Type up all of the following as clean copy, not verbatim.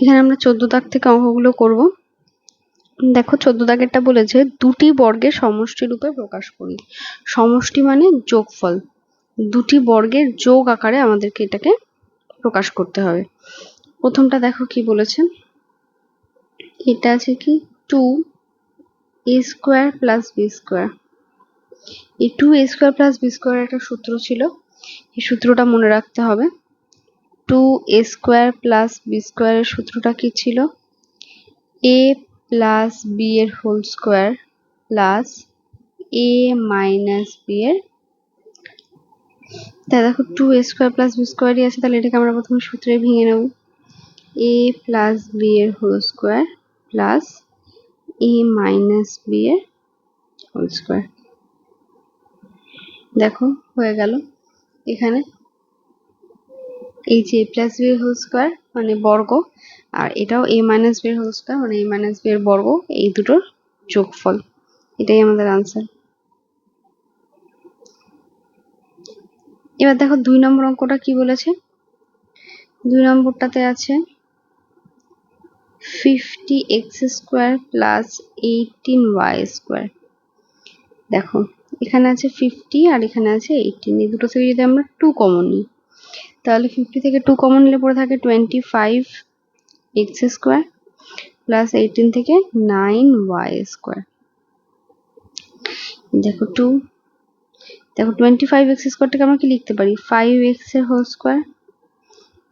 এখানে আমরা 14 দাগ থেকে অঙ্কগুলো করব। দেখো 14 দাগেরটা বলেছে দুটি বর্গের সমষ্টি রূপে প্রকাশ করি। সমষ্টি মানে যোগফল, দুটি বর্গের যোগ আকারে আমাদেরকে এটাকে প্রকাশ করতে হবে। প্রথমটা দেখো কি বলেছে, এটা আছে কি 2a square plus B square. এই 2a square plus B square একটা সূত্র ছিল, এই সূত্রটা মনে রাখতে হবে। 2a স্কোয়ার প্লাস বি স্কোয়ারের সূত্রটা কি ছিল, a প্লাস বি এর whole square plus a minus B এর। তাই দেখো 2a স্কোয়ার প্লাস বি স্কোয়ারই আছে, তাহলে এটাকে আমরা প্রথমে সূত্রে ভেঙে নেব। a প্লাস বি এর whole square plus a minus B এর হোল স্কোয়ার। দেখো হয়ে গেল। এখানে এই যে a প্লাস বি এর হোল স্কোয়ার মানে বর্গ, আর এটাও a মাইনাস বি এর হোল স্কোয়ার মানে a মাইনাস বি এর বর্গ, এই দুটোর যোগফল, এটাই আমাদের আনসার। এবার দেখো 2 নম্বর অঙ্কটা কি বলেছে। 2 নম্বরটাতে আছে 50x square plus 18y square. দেখো এখানে আছে 50 আর এখানে আছে 18, এই দুটো থেকে যদি আমরা 2 কমন নিই, তাহলে 50 থেকে 2 কমন নিলে পড়ে থাকে 25x স্কোয়ার প্লাস 18 থেকে 9y স্কোয়ার। দেখো 2, দেখো 25x স্কোয়ারটাকে আমরা কি লিখতে পারি, 5x এর হোল স্কোয়ার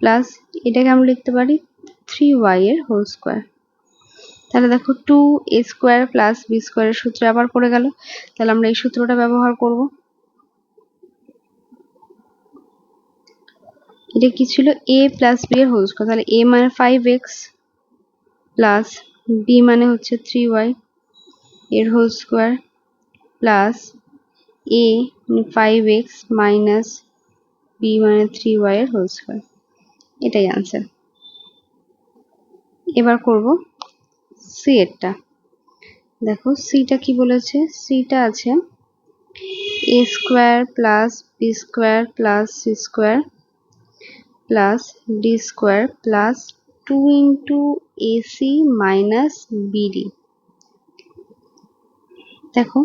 প্লাস এটাকে আমরা লিখতে পারি 3y এর হোল স্কোয়ার। তাহলে দেখো 2a স্কোয়ার প্লাস বি স্কোয়ারের সূত্রে আবার পড়ে গেল, তাহলে আমরা এই সূত্রটা ব্যবহার করব। এটা কি ছিল, a প্লাস বি এর হোল স্কোয়ার, তাহলে a মানে 5x প্লাস b মানে হচ্ছে 3y এর হোল স্কোয়ার প্লাস a মানে 5x মাইনাস b মানে 3y এর হোল স্কোয়ার, এটাই আনসার। এবার করব সি এরটা। দেখো সিটা কি বলেছে, সিটা আছে a square plus B square plus C square plus D square plus 2 into AC minus BD. দেখো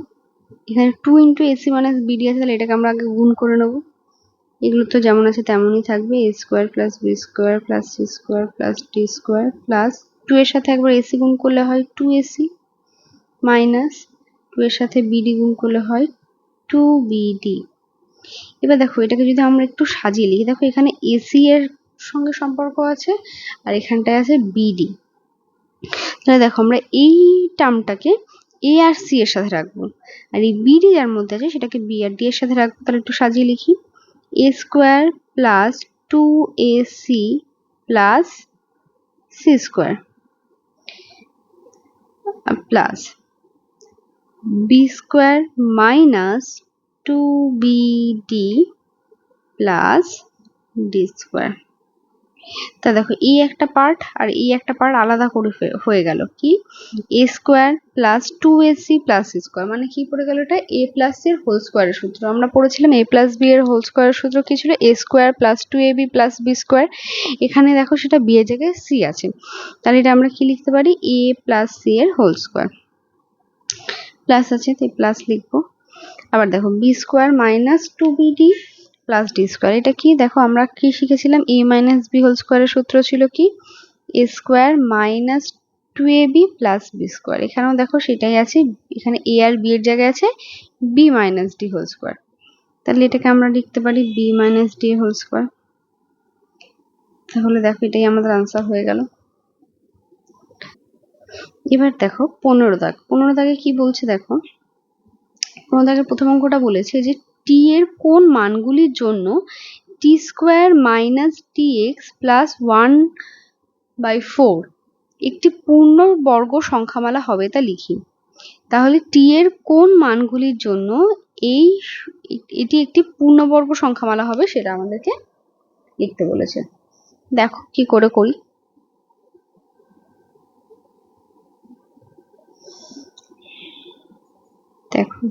এখানে 2 ইন্টু এসি মাইনাস বিডি আছে, তাহলে এটাকে আমরা আগে গুণ করে নেব। এগুলো তো যেমন আছে তেমনই থাকবে, A square plus B square plus C square plus D square plus 2 এর সাথে একবার এসি গুণ করলে হয় 2ac মাইনাস 2 এর সাথে বিডি গুণ করলে হয় 2bd। এবার দেখো এটাকে যদি আমরা একটু সাজিয়ে লিখি, দেখো এখানে এসি এর সঙ্গে সম্পর্ক আছে আর এখানটায় আছে বিডি, তাহলে দেখো আমরা এই টার্মটাকে এ আর সি এর সাথে রাখবো, আর এই বিডি যার মধ্যে আছে সেটাকে বি আর ডি এর সাথে রাখবো। তাহলে একটু সাজিয়ে লিখি, A square plus 2ac plus C square plus B square minus 2bd plus D square. তা দেখো এই একটা পার্ট আর এই একটা পার্ট আলাদা করে হয়ে গেল, কি A square plus 2ac plus C square, মানে কি পড়ে গেল, এটা a প্লাস সি এর হোল স্কোয়ারের সূত্র। আমরা পড়েছিলাম a প্লাস বি এর হোল স্কোয়ারের সূত্র কি ছিল, a square plus 2ab plus B square. এখানে দেখো সেটা বি এর জায়গায় সি আছে, তাহলে এটা আমরা কি লিখতে পারি, a প্লাস সি এর হোল স্কোয়ার, প্লাস আছে তাই প্লাস লিখবো। আবার দেখো B square minus 2bd plus D square, এটা কি, দেখো আমরা কি শিখেছিলাম, a মাইনাস বি হোল স্কোয়ারের সূত্র ছিল কি, A square minus 2ab plus B square. এখানেও দেখো সেটাই আছে, এখানে a আর বি এর জায়গায় আছে B minus D whole square, তাহলে এটাকে আমরা লিখতে পারি B minus D whole square. তাহলে দেখো এটাই আমাদের আনসার হয়ে গেল। এবার দেখো 15 দাগ, 15 দাগে কি বলছে দেখো, 15 দাগের প্রথম অঙ্কটা বলেছে যে টি এর কোন মানগুলির জন্য টি square minus T X plus 1/4 একটি পূর্ণ বর্গ সংখ্যামালা হবে তা লিখি। তাহলে টি এর কোন মানগুলির জন্য এটি একটি পূর্ণবর্গ সংখ্যামালা হবে সেটা আমাদেরকে লিখতে বলেছে। দেখো কি করে করি, দেখো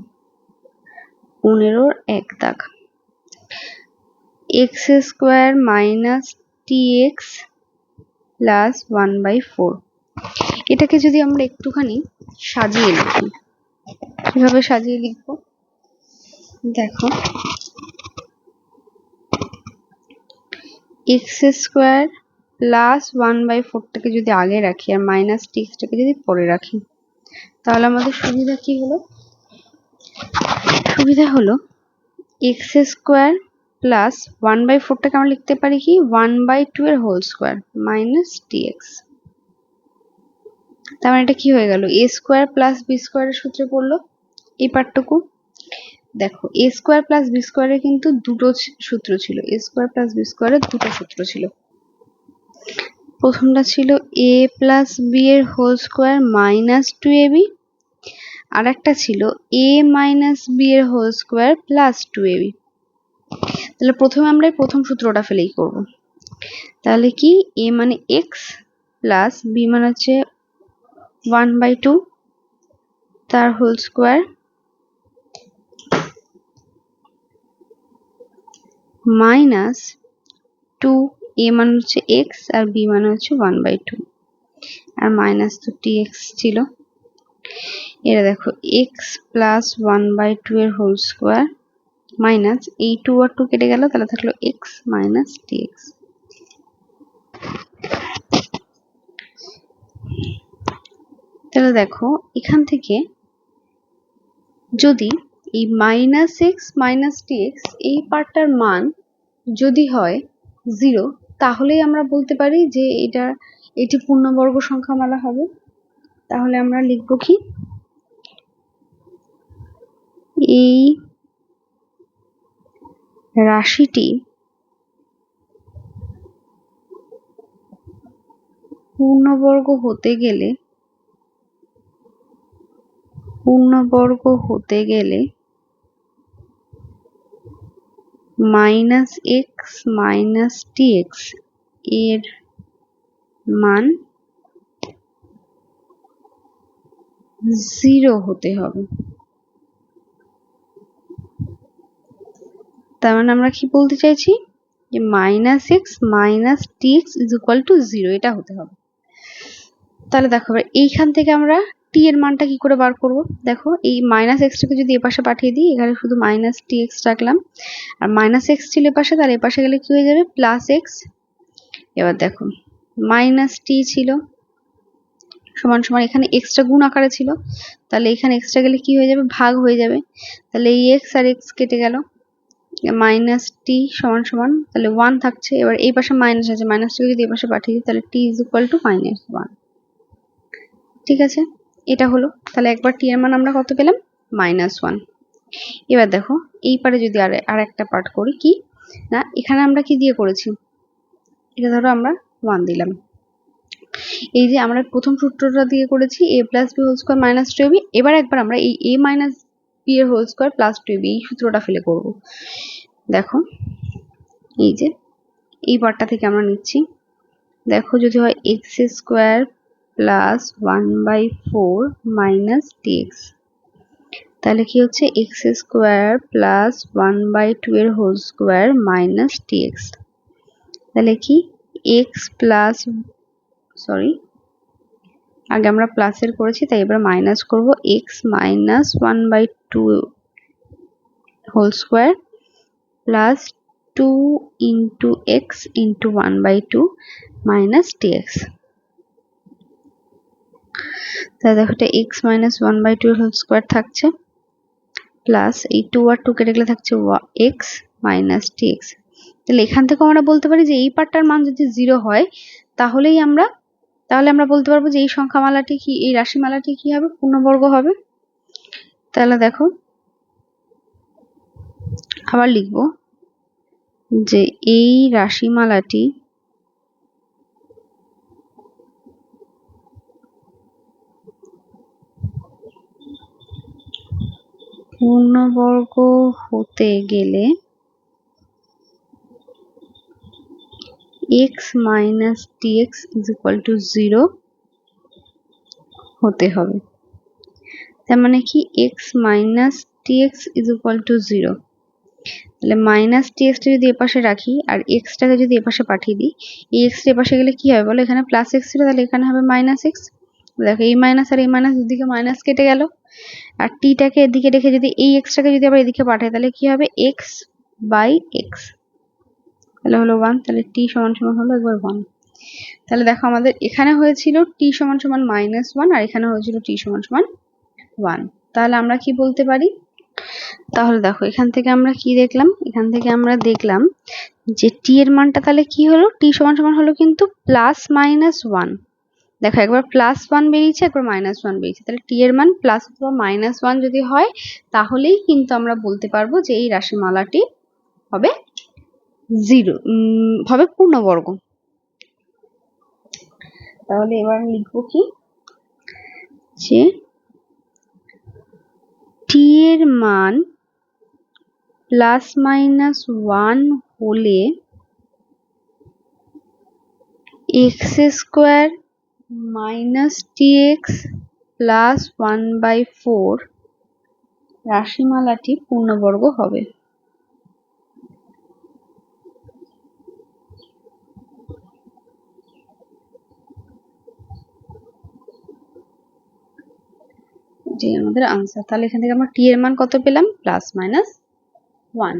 15 এক দাগ, x square minus T X plus 1/4। এটাকে যদি আমরা একটুখানি সাজিয়ে লিখি, কিভাবে সাজিয়ে লিখবো দেখো, এক্স স্কোয়ার প্লাস 1/4টাকে যদি আগে রাখি আর মাইনাস টিক্সটাকে যদি পরে রাখি, তাহলে আমাদের সুবিধা কি হলো? সুবিধা হলো এক্স স্কোয়ার প্লাস 1/4টাকে আমরা লিখতে পারি কি 1/2 এর হোল স্কোয়ার মাইনাস টিএক্স। তার মানে এটা কি হয়ে গেল? এ স্কোয়ার প্লাস বি স্কোয়ারের সূত্রে পড়লো এই পার্টটুকু। দেখো এ স্কোয়ার প্লাস বি স্কোয়ারের কিন্তু দুটো সূত্র ছিল, এ স্কোয়ার প্লাস বি স্কোয়ারের দুটো সূত্র ছিল। প্রথমটা ছিল এ প্লাস বি এর হোল স্কোয়ার মাইনাস 2ab, আর একটা ছিল এ মাইনাস বি এর হোল স্কোয়ার প্লাস 2ab। তাহলে প্রথমে আমরা প্রথম সূত্রটা ফেলেই করব। তাহলে কি এ মানে এক্স প্লাস বি মানে হচ্ছে 1/2 তার হোল স্কোয়ার মাইনাস 2, এ মানে হচ্ছে এক্স আর বি মানে হচ্ছে 1/2, আর মাইনাস তো টিএক্স ছিল। এটা দেখো এক্স প্লাস 1/2 এর হোল স্কোয়ার মাইনাস এই 2 আর 2 কেটে গেল, তাহলে থাকলো এক্স মাইনাস টিএক্স। তাহলে দেখো এখান থেকে যদি এই মাইনাস এক্স মাইনাস টিএক্স এই পার্টটার মান যদি হয় 0, তাহলেই আমরা বলতে পারি যে এটি পূর্ণবর্গ সংখ্যামালা হবে। তাহলে আমরা লিখব কি এই রাশিটি পূর্ণবর্গ হতে গেলে মাইনাস এক্স মাইনাস টিএক্স এর মান 0 হতে হবে। তার মানে আমরা কি বলতে চাইছি যে minus x minus TX is equal two 0 এটা হতে হবে। তাহলে দেখো এইখান থেকে আমরা টি এর মানটা কি করে বার করব? দেখো এই মাইনাস এক্সটাকে যদি এপাশে পাঠিয়ে দিই, এখানে শুধু মাইনাস টিএক্স রাখলাম, আর মাইনাস এক্স ছিল এপাশে, তাহলে এপাশে গেলে কি হয়ে যাবে প্লাস এক্স। এবার দেখো মাইনাস টি ছিল সমান সমান এখানে এক্সটা গুণ আকারে ছিল, তাহলে এখানে এক্সটা গেলে কি হয়ে যাবে ভাগ হয়ে যাবে, তাহলে এই এক্স আর এক্স কেটে গেল, মাইনাস টি সমান সমান তাহলে 1 থাকছে। এবার এই পাশে মাইনাস আছে, মাইনাসটাকে যদি এই পাশে পাঠিয়ে দিই তাহলে টি ইজ ইকুয়াল টু -1। ঠিক আছে, এটা হলো। তাহলে একবার টি এর মান আমরা কত পেলাম -1। এবার দেখো এই পারে যদি আর একটা পার্ট করি, কি না এখানে আমরা কি দিয়ে করেছি, এটা ধরো আমরা 1 দিলাম। এই যে আমরা প্রথম সূত্রটা দিয়ে করেছি a plus B whole square minus 2ab, এবার একবার আমরা এই a মাইনাস বি এর হোল স্কোয়ার প্লাস 2ab এই সূত্রটা ফেলে করব। দেখো এই যে এই পার্টটা থেকে আমরা নিচ্ছি, দেখো যদি হয় x square plus 1/4 minus TX, তাহলে কি হচ্ছে এক্স স্কোয়ার প্লাস 1/2 এর হোল স্কোয়ার মাইনাস টিএক্স। তাহলে কি এক্স প্লাস আগে আমরা প্লাসের করেছি তাই এবার মাইনাস করব, X minus 1/2 whole square plus 2 into X into 1/2 minus TX. তাহলে দেখো এটা এক্স মাইনাস 1/2 হোল স্কোয়ার থাকছে প্লাস এই 2 আর 2 কেটে গেলে থাকছে এক্স মাইনাস টিএক্স। তাহলে এখান থেকে আমরা বলতে পারি যে এই পার্টটার মান যদি 0 হয় তাহলে আমরা বলতে পারবো যে এই সংখ্যামালাটি কি, এই রাশিমালাটি কি হবে পূর্ণবর্গ হবে। তাহলে দেখো আবার লিখবো যে এই রাশিমালাটি পূর্ণবর্গ হতে গেলে x minus TX is equal two 0 হতে হবে। তার মানে কি x minus TX is equal two 0। তাহলে মাইনাস টি এক্সটা যদি এপাশে রাখি আর এক্সটাকে যদি এপাশে পাঠিয়ে দিই, এই এক্সটা এপাশে গেলে কি হবে বলো, এখানে প্লাস এক্স ছিল তাহলে এখানে হবে মাইনাস এক্স। দেখো এই মাইনাস আর এই মাইনাস দুদিকে মাইনাস কেটে গেল, আর টিটাকে এদিকে রেখে যদি এই এক্সটাকে যদি আবার এদিকে পাঠাই তাহলে কি হবে এক্স বাই এক্স, তাহলে হলো 1, তাহলে টি সমান সমান হলো একবার 1। তাহলে দেখো আমাদের এখানে হয়েছিল টি সমান সমান -1 আর এখানে হয়েছিল টি সমান সমান 1। তাহলে আমরা কি বলতে পারি, তাহলে দেখো এখান থেকে আমরা কি দেখলাম, এখান থেকে আমরা দেখলাম যে টি এর মানটা তাহলে কি হলো, টি সমান সমান হলো কিন্তু +-1। দেখো একবার +1 বেরিয়েছে একবার -1 বেরিয়েছে, তাহলে টি এর মান প্লাস অথবা -1 যদি হয় তাহলেই কিন্তু আমরা বলতে পারবো যে এই রাশিমালাটি হবে 0 হবে পূর্ণবর্গ। তাহলে এবার লিখবো কি, যে টি এর মান +-1 হলে x² - tx + 1/4 রাশিমালাটি পূর্ণবর্গ হবে। যে আমাদের আনসার। তাহলে এখান থেকে আমরা টি এর মান কত পেলাম, +-1।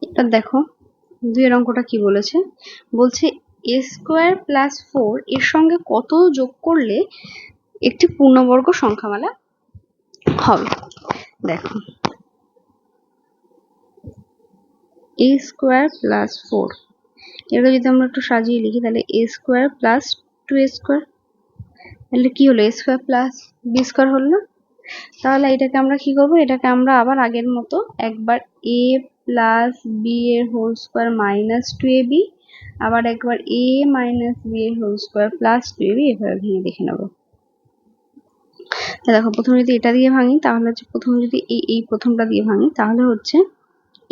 এবার দেখো 2 এর অঙ্কটা কি বলেছে, বলছে a² + 4 এর সঙ্গে কত যোগ করলে একটি পূর্ণবর্গ সংখ্যামালা হবে। দেখো a² + 4, এটা যদি আমরা একটু সাজিয়ে লিখি তাহলে a² + 2a², তাহলে কি হলো a² + b² হলো না। তাহলে এটাকে আমরা কি করব, এটাকে আমরা আবার আগের মতো একবার a + b এর হোল স্কয়ার -2ab, আবার একবার a - b এর হোল স্কয়ার +2ab এভাবে ভেঙে দেখে নেব। দেখো প্রথমে যদি এটা দিয়ে ভাঙি তাহলে হচ্ছে, প্রথমে যদি এই প্রথমটা দিয়ে ভাঙি তাহলে হচ্ছে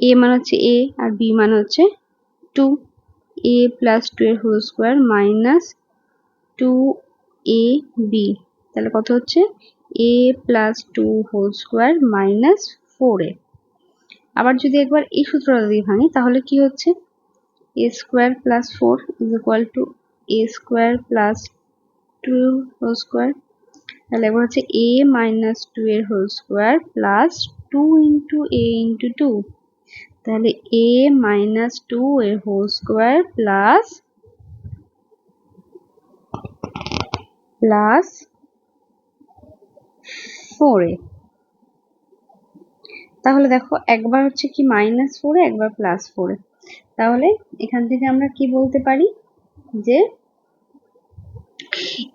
a মান হচ্ছে a আর b মান হচ্ছে 2, a + 2 এর হোল স্কয়ার -2ab, তাহলে কত হচ্ছে a + 2 হোল স্কয়ার -4a। আবার যদি একবার এই সূত্রটা দিয়ে ভাঙি তাহলে কি হচ্ছে a² + 4 = a² + 2 হোল স্কয়ার, তাহলে এবার হচ্ছে a - 2 এর হোল স্কয়ার +2 * a * 2, তাহলে a - 2 এর হোল স্কয়ার +4a। তাহলে দেখো একবার হচ্ছে কি -4a একবার +4a, তাহলে এখান থেকে আমরা কি বলতে পারি যে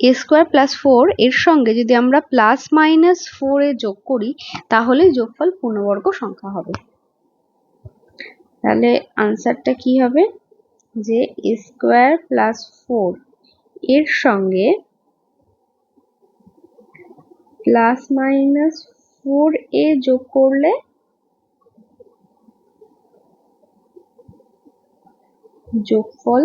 a² + 4 এর সঙ্গে যদি আমরা +-4a যোগ করি তাহলে যোগফল পূর্ণবর্গ সংখ্যা হবে। তাহলে আনসারটা কি হবে, যে a² + 4 এর সঙ্গে +-4a যোগ করলে যোগফল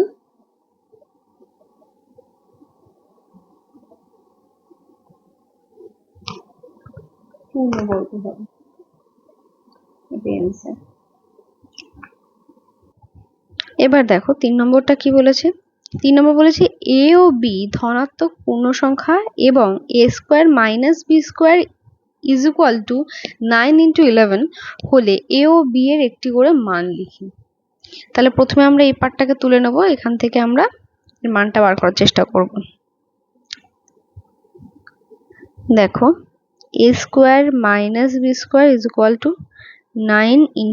পূর্ণবর্গ হবে। এটাই आंसर। এবার দেখো 3 নম্বরটা কি বলেছে, 3 নম্বর বলেছে a ও b ধনাত্মক পূর্ণ সংখ্যা এবং a² - b² = 9 × 11 হলে a ও b এর একটি করে মান লিখি। তাহলে প্রথমে আমরা এই পার্টটাকে তুলে নেব, এখান থেকে আমরা এর মানটা বার করার চেষ্টা করব। দেখো a² - b² = 9 ×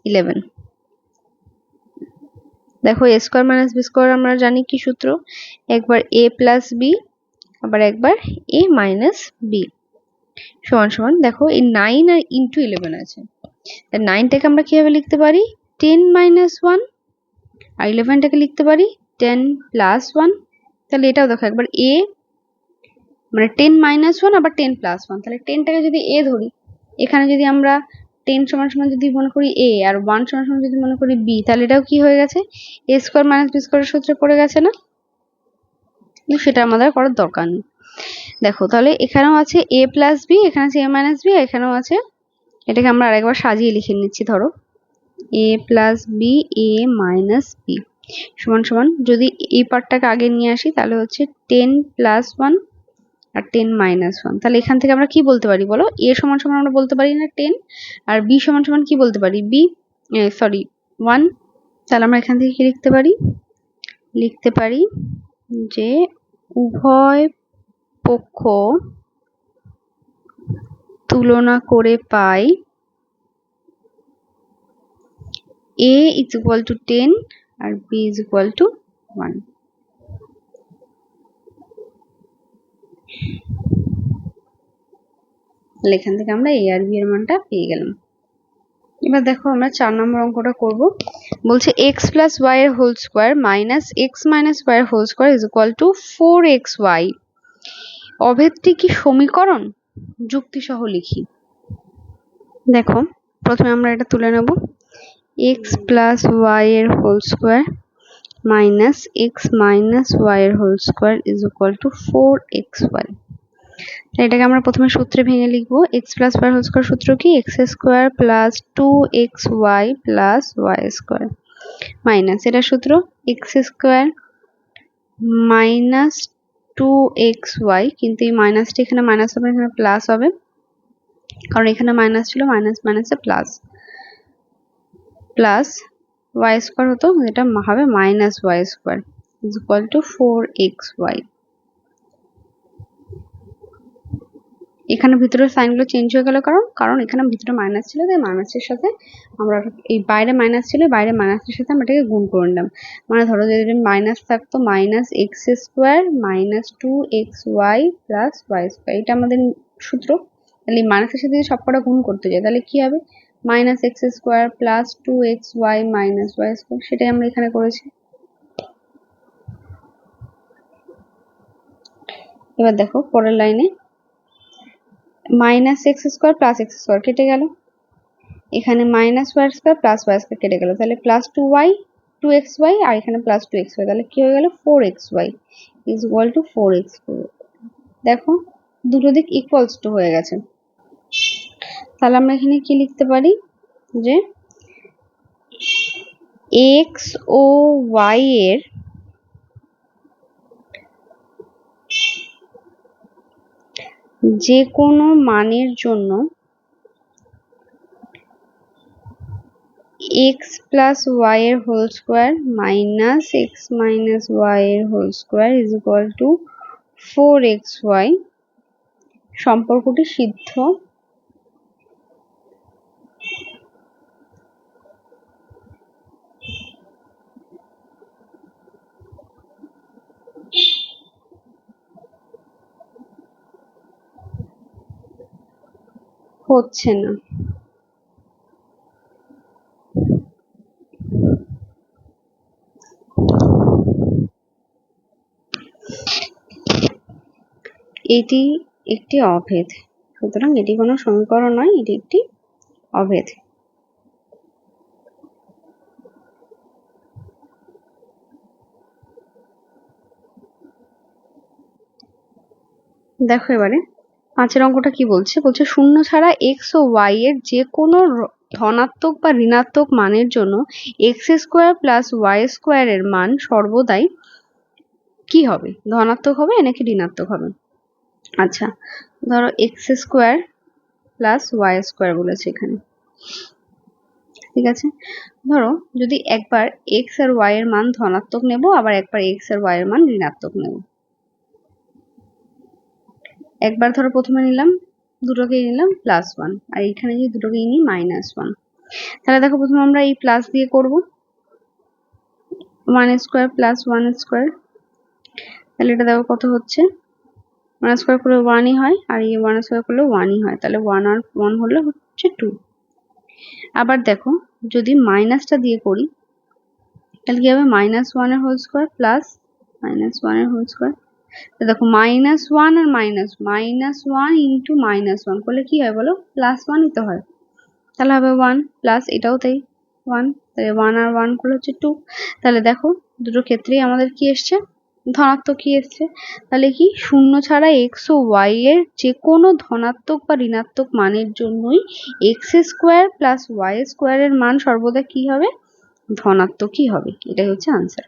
11। দেখো a² - b² আমরা জানি কি সূত্র, একবার a + b আবার একবার a - b সমান সমান, দেখো এই 9 আর ইনটু 11 আছে, তাই 9 টাকে আমরা কিভাবে লিখতে পারি 10 - 1, আর 11 টাকে লিখতে পারি 10 + 1। তাহলে এটাও দেখো একবার a মানে 10 - 1 আবার 10 + 1, তাহলে 10 টাকে যদি a ধরি, এখানে যদি আমরা 10 সমান সমান যদি মনে করি a আর 1 সমান সমান যদি মনে করি b, তাহলে এটাও কি হয়ে গেছে a² - b² এর সূত্রে পড়ে গেছে না, কিন্তু সেটা আমাদের করার দরকার নেই। দেখো তাহলে এখানেও আছে a + b, এখানে আছে a - b, এখানেও আছে এটাকে আমরা আরেকবার সাজিয়ে লিখে নিচ্ছি। ধরো a plus B A minus B সমান সমান, যদি এই পার্টটাকে আগে নিয়ে আসি তাহলে হচ্ছে 10 প্লাস 1 আর 10 মাইনাস 1। তাহলে এখান থেকে আমরা কি বলতে পারি বলো? a সমান সমান আমরা বলতে পারি না 10, আর b সমান সমান কি বলতে পারি? 1। তাহলে আমরা এখান থেকে কি লিখতে পারি? লিখতে পারি যে উভয় পক্ষ তুলনা করে পাই a is equal to 10 R b is equal to 1। তাহলে এখান থেকে আমরা a আর b এর মানটা পেয়ে গেলাম। এবার দেখো আমরা 4 নম্বর অঙ্কটা করব। বলছে x প্লাস y এর whole square minus x minus y এর whole square is equal to 4xy। অভেদটি কি সমীকরণ? যুক্তি সহ লিখি। দেখো প্রথমে আমরা এটা তুলে নেব। x প্লাস y এর whole square minus x minus y এর whole square is equal to 4xy। এটাকে আমরা প্রথমে সূত্রে ভেঙে লিখবো। x plus y whole square সূত্র কি? x square plus 2xy plus y square minus এটা সূত্র x স্কোয়ার মাইনাস 2xy, কিন্তু এই মাইনাসটা এখানে মাইনাস হবে, এখানে প্লাস হবে, কারণ এখানে মাইনাস ছিল, মাইনাস মাইনাসে প্লাস, প্লাস y স্কোয়ার হতো, এটা হবে minus y square is equal to 4xy। এখানে ভিতরের সাইনগুলো চেঞ্জ হয়ে গেল, কারণ এখানে ভিতরে মাইনাস ছিল, তাই মাইনাসের সাথে আমরা এই বাইরে মাইনাস ছিল, বাইরে মাইনাসের সাথে আমরা এটাকে গুণ করে নিলাম। মানে ধরো যদি মাইনাস থাকতো minus X square minus 2xy plus y square, এটা আমাদের সূত্র। তাহলে মাইনাসের সাথে যদি সবকটা গুণ করতে যাই তাহলে কি হবে? Minus X square plus 2xy minus y square, সেটাই আমরা এখানে করেছি। এবার দেখো পরের লাইনে minus X square plus X square কেটে গেল, এখানে minus Y square plus Y square কেটে গেল, তাহলে প্লাস 2xy আর এখানে প্লাস 2xy, তাহলে কি হয়ে গেল? 4xy is equal two 4x4। দেখো দুটো দিক ইকুয়ালস টু হয়ে গেছে। তাহলে আমরা এখানে কি লিখতে পারি? যে x ও y এর যে কোনো মানের জন্য x প্লাস y এর whole square minus x minus y এর whole square is equal to 4xy সম্পর্কটি সিদ্ধ হচ্ছে না। এটি একটি অভেদ, সুতরাং এটি কোনো সমীকরণ নয়, এটি একটি অভেদ। দেখো এবারে 5 অঙ্কটা কি বলছে? বলছে শূন্য ছাড়া এক্স ও ওয়াই এর যে কোনো ধনাত্মক বা ঋণাত্মক মানের জন্য X square plus Y square এর মান সর্বদাই কি হবে? ধনাত্মক হবে নাকি ঋণাত্মক হবে? আচ্ছা ধরো X square plus Y square বলেছে এখানে, ঠিক আছে। ধরো যদি একবার এক্স আর ওয়াই এর মান ধনাত্মক নেব, আবার একবার এক্স আর ওয়াই এর মান ঋণাত্মক নেব। একবার ধরো প্রথমে নিলাম, দুটোকেই নিলাম +1, আর এখানে যদি দুটোকেই নিই -1, তাহলে দেখো প্রথমে আমরা এই প্লাস দিয়ে করব 1 স্কোয়ার প্লাস 1 স্কোয়ার, তাহলে এটা দেখো কত হচ্ছে, 1 স্কোয়ার করলে 1ই হয়, আর এই 1 স্কোয়ার করলে 1ই হয়, তাহলে 1 আর 1 হলে হচ্ছে 2। আবার দেখো যদি মাইনাসটা দিয়ে করি তাহলে কি হবে? -1 এর হোল স্কোয়ার প্লাস -1 এর হোল স্কোয়ার, দেখো -1 আর -1 ইন্টু -1 করলে কি হয় বলো? +1ই তো হয়, তাহলে হবে 1 প্লাস এটাও তাই 1, তাহলে 1 আর 1 করলে হচ্ছে 2। তাহলে দেখো দুটো ক্ষেত্রেই আমাদের কি এসছে? ধনাত্মকই এসছে। তাহলে কি শূন্য ছাড়া এক্স ও ওয়াই এর যে কোনো ধনাত্মক বা ঋণাত্মক মানের জন্যই এক্স স্কোয়ার প্লাস ওয়াই স্কোয়ারের মান সর্বদা কি হবে? ধনাত্মকই হবে। এটাই হচ্ছে আনসার।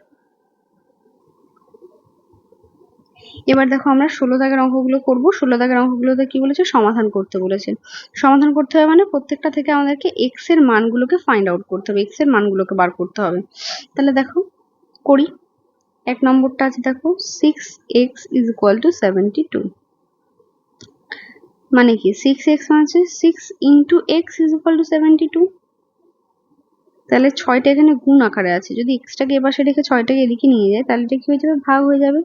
এবার দেখো আমরা 16 দাগের অঙ্কগুলো করবো। 16 দাগের অঙ্কগুলোতে কি বলেছে? সমাধান করতে বলেছে। সমাধান করতে হবে মানে প্রত্যেকটা থেকে আমাদেরকে এক্স এর মানগুলোকে ফাইন্ড আউট করতে হবে, এক্স এর মানগুলোকে বার করতে হবে। তাহলে দেখো করি। 1 নম্বরটা আছে দেখো 6x is equal to 72, মানে কি 6x মানে হচ্ছে 6 into x is equal to 72। তাহলে 6টা এখানে গুণ আকারে আছে, যদি x টাকে এপাশে রেখে 6টাকে এদিকে নিয়ে যায় তাহলে এটা কি হয়ে যাবে? ভাগ হয়ে যাবে।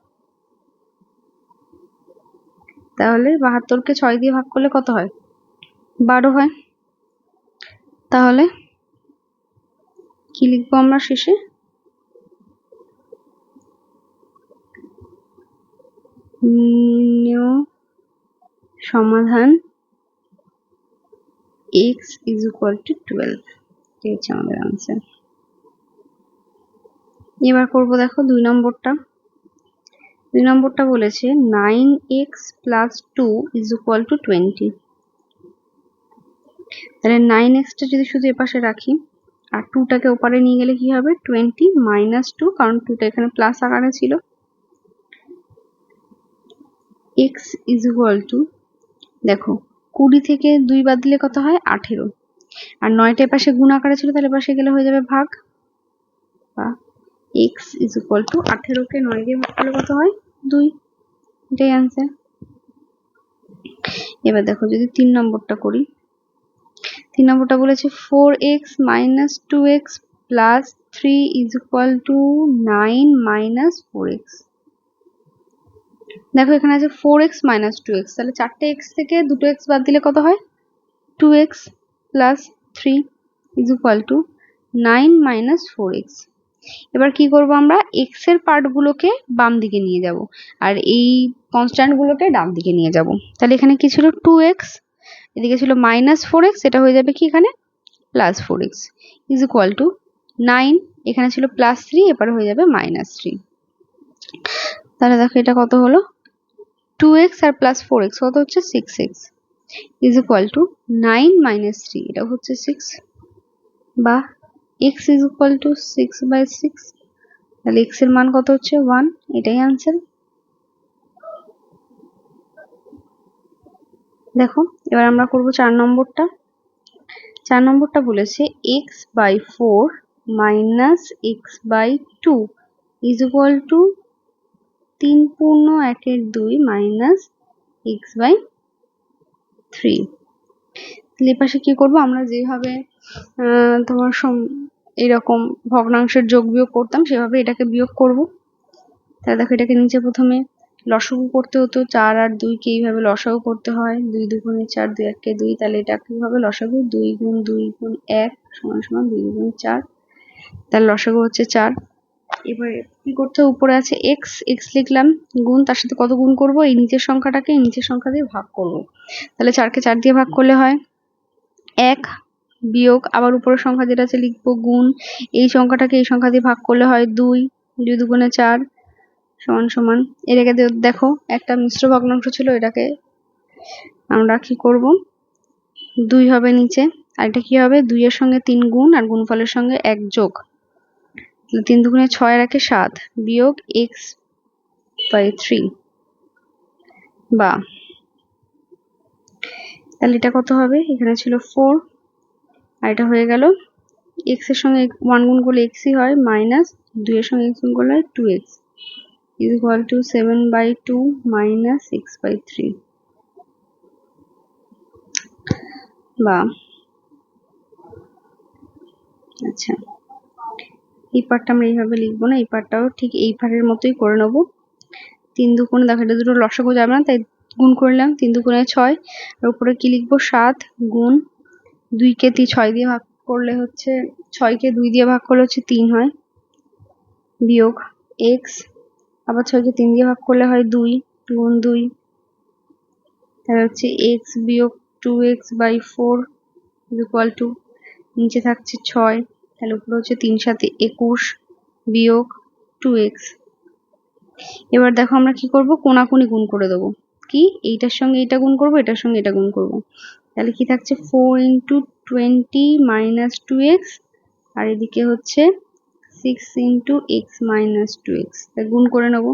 তাহলে 72কে 6 দিয়ে ভাগ করলে কত হয়? 12 হয়। তাহলে কি লিখবো আমরা শেষে? নির্ণেয় সমাধান x is equal to 12, এই হচ্ছে আমাদের আনসার। এবার করবো দেখো 2 নম্বরটা। 2 নম্বরটা বলেছে 9x plus 2 is equal to 20। তাহলে 9x টা যদি শুধু এপাশে রাখি আর 2টাকে ওপারে নিয়ে গেলে কি হবে? 20 minus 2, কারণ 2টা এখানে প্লাস আকারে ছিল। x is equal to, দেখো 20 থেকে 2 বাদ দিলে কত হয়? 18। আর 9টা এপাশে গুণ আকারে ছিল, তাহলে এপাশে গেলে হয়ে যাবে ভাগ। বা x is equal to 18কে 9 দিয়ে ভাগ করলে কত হয়? 2। এটাই আনসার। এবার দেখো যদি 3 নম্বরটা করি। 3 নম্বরটা বলেছে 4x minus 2x plus 3 is equal to 9 minus 4x। দেখো এখানে আছে 4x minus 2x, তাহলে 4টে x থেকে 2টো x বাদ দিলে কত হয়? 2x plus 3 is equal to 9 minus 4x। এবার কি করব আমরা? x এর পার্ট গুলোকে বাম দিকে নিয়ে যাব আর এই কনস্ট্যান্ট গুলোকে ডান দিকে নিয়ে যাব। তাহলে এখানে কি ছিল? 2x, এদিকে ছিল -4x, এটা হয়ে যাবে কি এখানে +4x is equal to 9, এখানে ছিল +3, এবারে হয়ে যাবে -3। তাহলে দেখো এটা কত হলো? 2x আর +4x কত হচ্ছে? 6x is equal to 9 minus 3, এটা হচ্ছে 6, বা x is equal to 6/6। তাহলে x এর মান কত হচ্ছে? 1। এটাই आंसर। দেখো এবার আমরা করব 4 নম্বরটা। 4 নম্বরটা বলেছে x/4 minus x/2 is equal to 3 পূর্ণ 1/2 minus x/3। তাহলে পাশে কি করব? আমরা যেভাবে তোমার এরকম ভগ্নাংশের যোগ বিয়োগ করতাম সেভাবে এটাকে বিয়োগ করব। তাহলে দেখো এটাকে নিচে প্রথমে লসাগু করতে হতো, 4 আর 2 কে এইভাবে লসাগু করতে হয়, 2 দুগুণে 4, 2 একে 2, তাহলে এটা কি হবে? লসাগু 2 গুণ 2 গুণ 1 সমান সমান 2 গুণ 4, তাহলে লসাগু হচ্ছে 4। এবারে কি করতে হবে? উপরে আছে x, x লিখলাম, গুণ তার সাথে কত গুণ করব? এই নিচের সংখ্যাটাকে এই নিচের সংখ্যা দিয়ে ভাগ করব। তাহলে 4কে 4 দিয়ে ভাগ করলে হয় 1, বিয়োগ আবার উপরের সংখ্যা যেটা আছে লিখবো গুণ, এই সংখ্যাটাকে এই সংখ্যা দিয়ে ভাগ করলে হয় 2, 2 দুগুণে 4 সমান সমান, এটাকে দেখো একটা মিশ্র ভগ্নাংশ ছিল, এটাকে আমরা কি করব? 2 হবে নিচে, আর এটা কি হবে? 2 এর সঙ্গে 3 গুণ আর গুণফলের সঙ্গে 1 যোগ, 3 দুগুণে 6 আর 1 7 বিয়োগ x/3, বা তাহলে এটা কত হবে? এখানে ছিল 4 আর এটা হয়ে গেল x এর সঙ্গে 1 গুণ করলে x ই হয়, মাইনাস 2 এর সঙ্গে x গুণ করলে হয় 2x is equal to 7/2 minus x/3, বা আচ্ছা এই পার্টটা আমরা এইভাবে লিখবো না, এই পার্টটাও ঠিক এই পার্টের মতোই করে নেব। 3 দুগুণে, দেখো এটা দুটো লসাগু যাবে না তাই গুণ করলাম, 3 দুগুণে 6 আর উপরে কি লিখবো? 7 গুণ 2 কে 6 দিয়ে ভাগ করলে হচ্ছে 6 কে 2 দিয়ে ভাগ করলে হচ্ছে 3 হয়, বিয়োগ x, আবার 6 কে 3 দিয়ে ভাগ করলে হয় 2 গুণ 2, তাহলে হচ্ছে x বিয়োগ 2x/4 is equal to, নিচে থাকছে 6, তাহলে উপরে হচ্ছে 3 সাথে 21 বিয়োগ 2x, এবার দেখো আমরা কি করব, কোনাকুনি গুণ করে দেবো। কি, এইটার সঙ্গে এটা গুণ করব, এটার সঙ্গে এটা গুণ করব। তাহলে কি থাকছে, 4 × 20 - 2x, আর এদিকে হচ্ছে 6 × x - 2x। তাই গুণ করে নেব।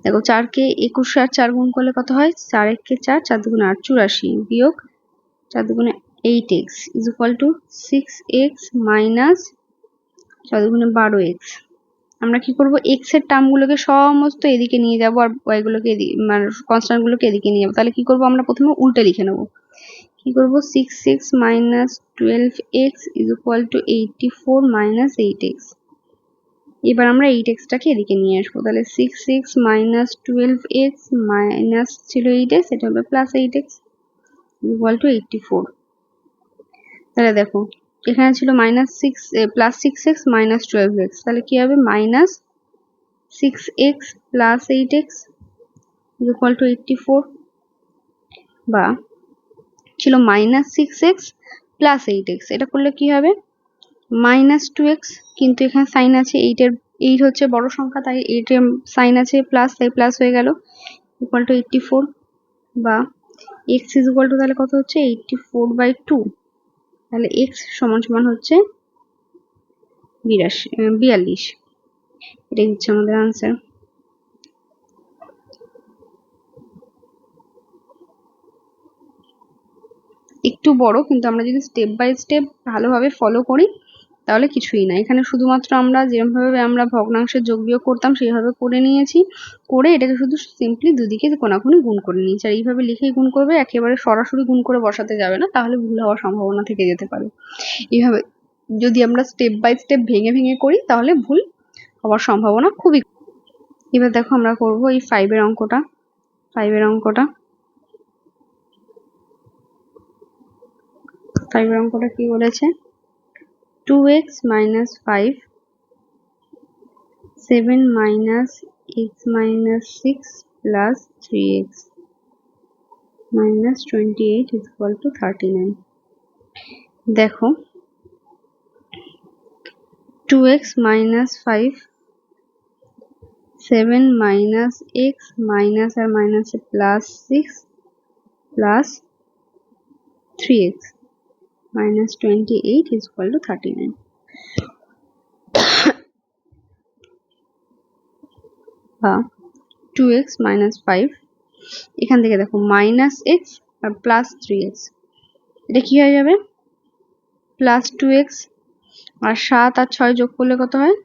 দেখো 4 কে 21 আর 4 গুণ করলে কত হয়, 4 × 1 = 4, 4 × 2 = 8, 84 বিয়োগ 4 × 2 = 8x = 6x - 4 × 2 = 12x। আমরা কি করব, x এর টার্মগুলোকে সমস্ত এদিকে নিয়ে যাব, আর y গুলোকে মানে কনস্ট্যান্ট গুলোকে এদিকে নিয়ে যাব। তাহলে কি করব, আমরা প্রথমে উল্টে লিখে নেব। কি করব, 6x - 12x = 84 - 8x। এবার আমরা 8x টাকে এদিকে নিয়ে আসবো। তাহলে 6x - 12x মাইনাস ছিল 8x, এটা হবে +8x = 84। তাহলে দেখো এখানে ছিল +6x - 12x, তাহলে কি হবে, -6x + 8x = 84, বা ছিল -6x + 8x, এটা করলে কি হবে, -2x, কিন্তু এখানে সাইন আছে, 8 হচ্ছে বড় সংখ্যা, তাই 8 এর সাইন আছে প্লাস, তাই প্লাস হয়ে গেল, = 84, বা x তাহলে কত হচ্ছে, 84/2। তাহলে x সমান হচ্ছে 42। এটাই হচ্ছে আমাদের আনসার। একটু বড়, কিন্তু আমরা যদি স্টেপ বাই স্টেপ ভালোভাবে ফলো করি তাহলে কিছুই না। এখানে শুধুমাত্র আমরা যেভাবে আমরা ভগ্নাংশের যোগ বিয়োগ করতাম সেইভাবে করে নিয়েছি, করে এটাকে শুধু সিম্পলি দুদিকে কোনাকুনি গুণ করে নিয়েছি। আর এইভাবে লিখেই গুণ করবে, একেবারে সরাসরি গুণ করে বসাতে যাবে না, তাহলে ভুল হওয়ার সম্ভাবনা থেকে যেতে পারে। এইভাবে যদি আমরা স্টেপ বাই স্টেপ ভেঙে ভেঙে করি তাহলে ভুল হওয়ার সম্ভাবনা খুবই। এবার দেখো আমরা করব এই 5 এর অঙ্কটা। 5 এর অঙ্কটা কি বলেছে, 2x - 5, 7 - x - 6 plus 3x - 28 = 39। দেখো 2x - 5, 7 - x মাইনাস আর মাইনাসে +6 plus 3x - 28 = 39, বা 2x - 5, এখান থেকে দেখো -x আর +3x, এটা কি হয়ে যাবে, +2x, আর 7 আর 6 যোগ করলে কত হয়,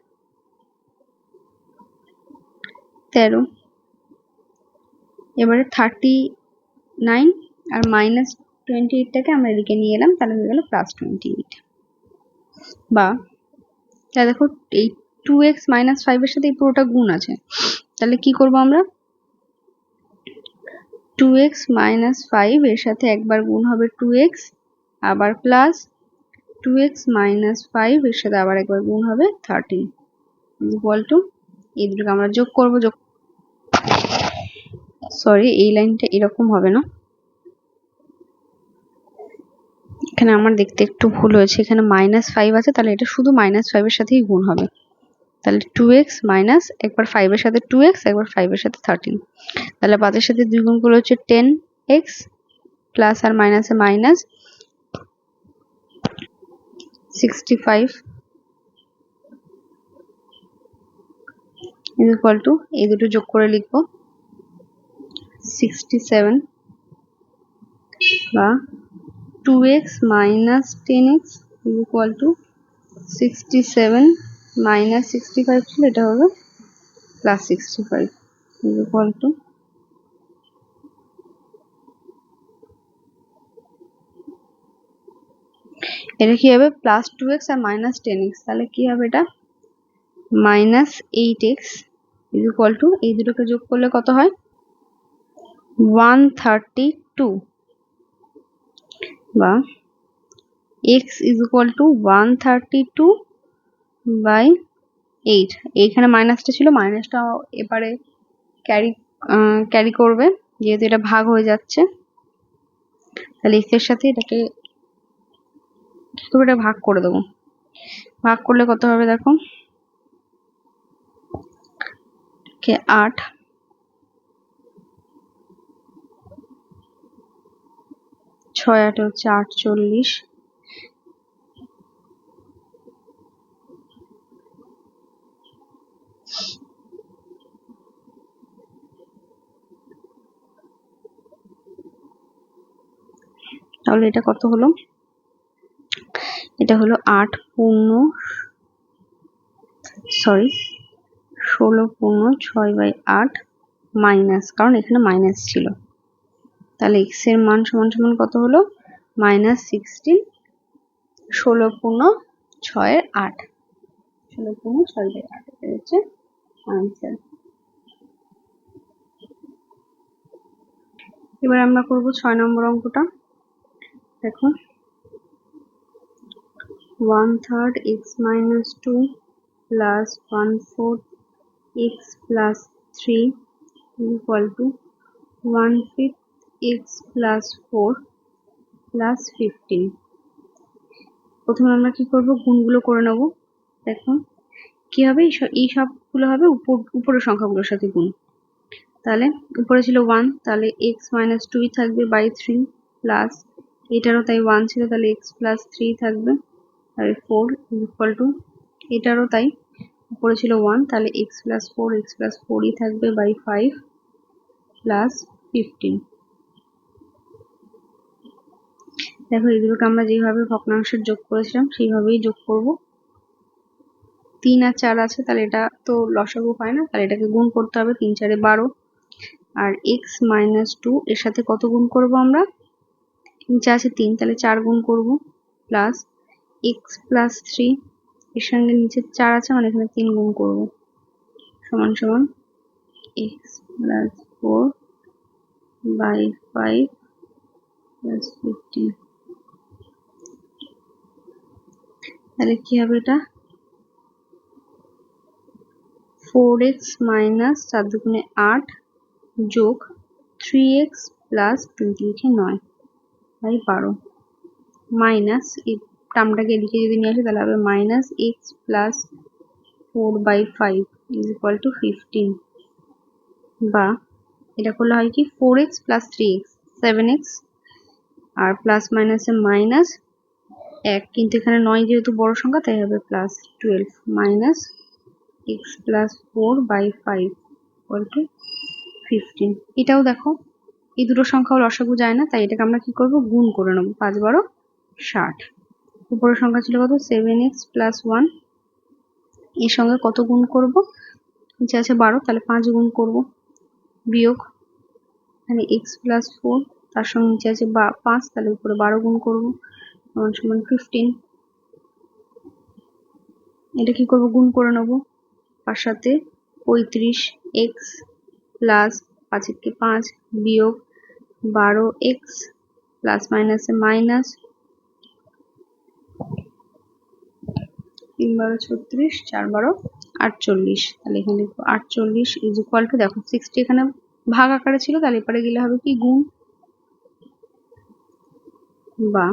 13। এবারে 39 আর -28 টাকে আমরা এদিকে নিয়ে এলাম, তাহলে হয়ে গেল +28। বা তাহলে দেখো এই 2x - 5 এর সাথে এই পুরোটা গুণ আছে, তাহলে কি করব আমরা, 2x - 5 এর সাথে একবার গুণ হবে 2x, আবার প্লাস 2x - 5 এর সাথে আবার একবার গুণ হবে 13 = এই দুটোকে আমরা যোগ করব। সরি, এই লাইনটা এরকম হবে না, এখানে আমার দেখতে একটু ভুল হয়েছে, এখানে -5 আছে, তাহলে এটা শুধু -5 এর সাথেই গুণ হবে। তাহলে 2x মাইনাস একবার 5 এর সাথে 2x, একবার 5 এর সাথে 13, তাহলে 5 এর সাথে 2 গুণ করলে হচ্ছে 10x, প্লাস আর মাইনাসে মাইনাস 65 = এই দুটো যোগ করে লিখবো 67, বা 2x - 10x = 67 - 65 ছিল, এটা হবে +65 = এটা কি হবে, +2x আর -10x, তাহলে কি হবে, এটা -8x = এই দুটোকে যোগ করলে কত হয়, 132, বা x = 132/8। এইখানে মাইনাসটা ছিল, মাইনাসটা এবারে ক্যারি করবে, যেহেতু এটা ভাগ হয়ে যাচ্ছে, তাহলে x এর সাথে এটাকে এটা ভাগ করে দেবো। ভাগ করলে কত হবে, দেখো কে 8, 6 8 হচ্ছে 48, তাহলে এটা কত হলো? এটা হলো 16/6/8 মাইনাস, কারণ এখানে মাইনাস ছিল, তাহলে x এর মান সমান সমান কত হলো? -16 16/6/8, 16/6/8 এটা হচ্ছে আনসার। এবার আমরা করব 6 নম্বর অঙ্কটা। দেখো 1/3 x minus 2 plus 1/4 x plus 3 is equal to 1/5 x plus 4 plus 15। প্রথমে আমরা কি করব? গুণগুলো করে নেব। দেখো কি হবে, এই সবগুলো হবে উপরের সংখ্যাগুলোর সাথে গুণ। তাহলে উপরে ছিল 1, তাহলে x minus 2 থাকবে বাই 3 প্লাস এটারও তাই 1 ছিল, তাহলে x plus 3 থাকবে আর 4 is equal to এটারও তাই উপরে ছিল 1, তাহলে x plus 4ই থাকবে বাই 5 প্লাস 15। দেখো এগুলোকে আমরা যেভাবে ভগ্নাংশের যোগ করেছিলাম সেইভাবেই যোগ করব। 3 আর 4 আছে, তাহলে এটা তো লসাগু হয় না, তাহলে এটাকে গুণ করতে হবে। 3 4 12, আর x minus 2 এর সাথে কত গুণ করব আমরা? নিচে আছে 3, তাহলে 4 গুণ করব প্লাস x plus 3 এর সঙ্গে নিচে 4 আছে, মানে এখানে 3 গুণ করব সমান সমান x plus 4 by 5 plus 15। তাহলে কি হবে? এটা 4x minus 4 দুগুণে 8 যোগ 3x plus 2 লিখে 9 বাই 12 মাইনাস এই টার্মটাকে এদিকে যদি নিয়ে আসি তাহলে হবে minus x plus 4 by 5 is equal to 15, বা এটা করলে হয় কি 4x plus 3x 7x, আর প্লাস মাইনাসে মাইনাস 1, কিন্তু এখানে 9 যেহেতু বড় সংখ্যা তাই হবে plus 12 minus x plus 4 by 5 equal to 15। এটাও দেখো এই দুটো সংখ্যাও লসাগু যায় না, তাই এটাকে আমরা কি করব? গুণ করে নেব। 5 12 60। উপরের সংখ্যা ছিল কত? 7x plus 1, এর সঙ্গে কত গুণ করব? নিচে আছে 12, তাহলে 5 গুণ করব, বিয়োগ এখানে x plus 4 তার সঙ্গে নিচে আছে 5, তাহলে উপরে 12 গুণ করব সমান সমান 15। এটা কি করব? গুণ করে নেব। 5 সাথে 35x প্লাস 5 কে 5 বিয়োগ 12x প্লাস মাইনাসে মাইনাস 3 12 36 4 12 48, তাহলে এখানে 48 ইজ ইকুয়াল টু, দেখো 60 এখানে ভাগ আকারে ছিল, তাহলে এপারে গেলে হবে কি গুণ, বা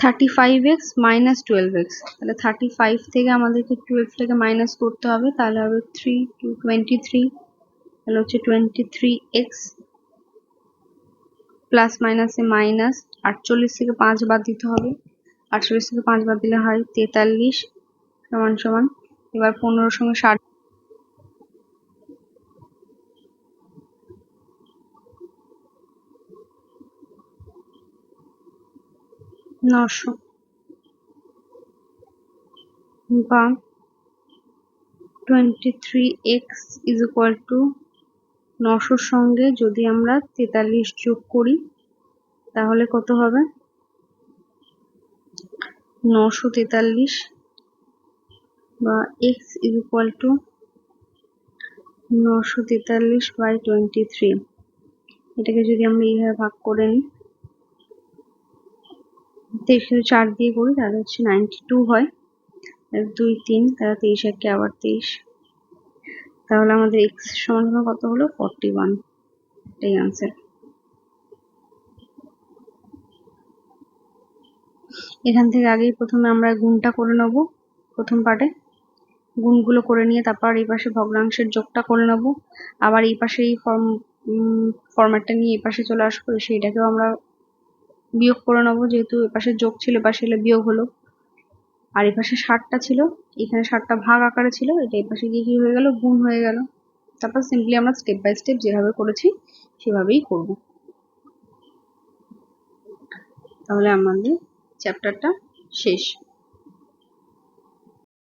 35x minus 12x, তাহলে 35 থেকে আমাদেরকে 12 থেকে মাইনাস করতে হবে, তাহলে হবে 3 to 23, তাহলে হচ্ছে 23x প্লাস মাইনাসে মাইনাস 48 থেকে 5 বাদ দিতে হবে, 48 থেকে 5 বাদ দিলে হয় 43 সমান সমান, এবার 15 সঙ্গে 60 900, বা 23x is equal to 900 সঙ্গে যদি আমরা 43 যোগ করি তাহলে কত হবে? 943, বা x is equal to 943 by 23। এটাকে যদি আমরা এইভাবে ভাগ করে নিই, 23 4 দিয়ে করি তাহলে হচ্ছে 92 হয়, 2 3, তাহলে 23 একে আবার 23, তাহলে আমাদের x সমান কত হলো? 41, এটাই আনসার। এখান থেকে আগেই প্রথমে আমরা গুণটা করে নেব প্রথম পার্টে, গুণগুলো করে নিয়ে তারপর এই পাশে ভগ্নাংশের যোগটা করে নেব। আবার এই পাশে এই ফরম্যাটটা নিয়ে এই পাশে চলে আসবো, সেইটাকেও আমরা বিয়োগ করে নেবো, যেহেতু এ পাশে যোগ ছিল এ পাশে এলে বিয়োগ হলো। আর এই পাশে 60টা ছিল, এখানে 60টা ভাগ আকারে ছিল, এটা এই পাশে গিয়ে কি হয়ে গেল, গুণ হয়ে গেল। তারপর সিম্পলি আমরা স্টেপ বাই স্টেপ যেভাবে করেছি সেভাবেই করব। তাহলে আমাদের চ্যাপ্টারটা শেষ।